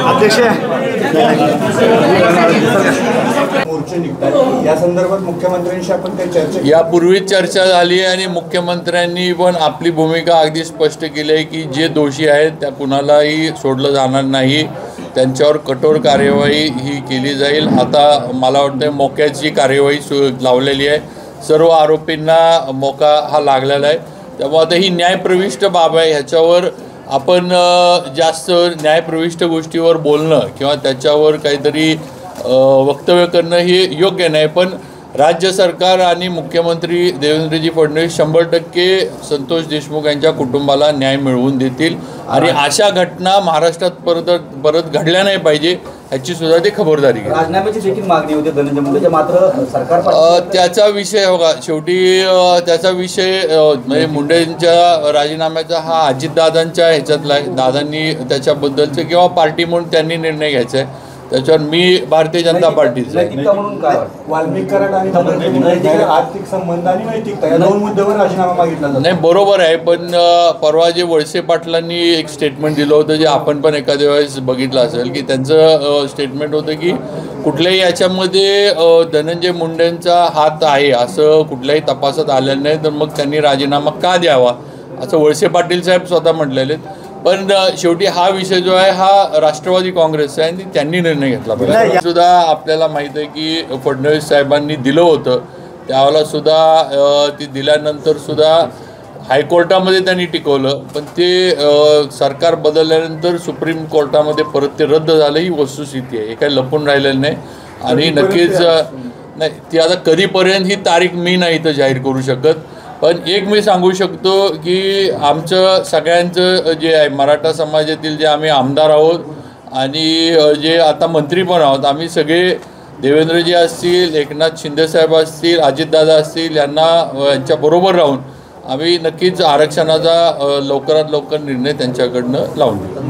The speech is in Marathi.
अध्यक्ष या संदर्भात मुख्यमंत्र्यांशी आपण काही चर्चा यापूर्वी चर्चा झाली आणि मुख्यमंत्र्यांनी पण आपली भूमिका अगदी स्पष्ट केली आहे की जे दोषी आहेत त्या कुणालाही सोडलं जाणार नाही, त्यांच्यावर कठोर कार्यवाही ही केली जाईल। आता मला वाटतं मोक्याची कार्यवाही लावलेली आहे, सर्व आरोपींना मोका हा लागलेला आहे। त्यामुळे आता ही न्यायप्रविष्ट बाब आहे, ह्याच्यावर आपण जास्त न्यायप्रविष्ट गोष्टीवर बोलणं किंवा त्याच्यावर काहीतरी वक्तव्य करणं हे योग्य नाही। पण राज्य सरकार आणि मुख्यमंत्री देवेंद्रजी फडणवीस 100% संतोष देशमुख यांच्या कुटुंबाला न्याय मिळवून देतील आणि अशा घटना महाराष्ट्रात परत घडल्या नाही पाहिजे ह्याची सुद्धा ते खबरदारी घेतील। राजीनाम्याची देखील मागणी होती धनंजय मुंडेच्या, मात्र सरकार त्याचा विषय बघा, शेवटी त्याचा विषय म्हणजे मुंडेंच्या राजीनाम्याचा हा अजितदादांच्या ह्याच्यातला आहे। दादांनी त्याच्याबद्दलचे किंवा पार्टी म्हणून त्यांनी निर्णय घ्यायचा आहे, त्याच्यावर मी भारतीय जनता पार्टीचा वाल्मिक कराड आणि आर्थिक संबंध आणि नैतिकता या दोन मुद्द्यावर राजीनामा मागितला जातो। नाही बरोबर आहे, पण परवा जे वळसे पाटलांनी एक स्टेटमेंट दिलं होतं जे आपण पण एखाद्या वेळेस बघितलं असेल की त्यांचं स्टेटमेंट होतं की कुठल्याही याच्यामध्ये धनंजय मुंडेंचा हात आहे असं कुठल्याही तपासात आलेलं नाही, तर मग त्यांनी राजीनामा का द्यावा असं वळसे पाटील साहेब स्वतः म्हटलेले। पण शेवटी हा विषय जो आहे हा राष्ट्रवादी काँग्रेसचा आहे आणि त्यांनी निर्णय घेतला पाहिजे। सुद्धा आपल्याला माहीत आहे की फडणवीस साहेबांनी दिलं होतं, त्यावेळेला सुद्धा ती दिल्यानंतर सुद्धा हायकोर्टामध्ये त्यांनी टिकवलं, पण ते सरकार बदलल्यानंतर सुप्रीम कोर्टामध्ये परत ते रद्द झालं, ही वस्तुस्थिती आहे, हे काही लपून राहिलेलं नाही। आणि नक्कीच नाही ती आता कधीपर्यंत ही तारीख मी नाही तर जाहीर करू शकत, पण एक मी सांगू शकतो की आमचं सगळ्यांचं जे आहे मराठा समाजातील जे आम्ही आमदार आहोत आणि जे आता मंत्री पण आहोत, आम्ही सगळे देवेंद्रजी असतील, एकनाथ शिंदेसाहेब असतील, अजितदादा असतील यांच्याबरोबर राहून आम्ही नक्कीच आरक्षणाचा लवकरात लवकर निर्णय त्यांच्याकडनं लावून घेऊ।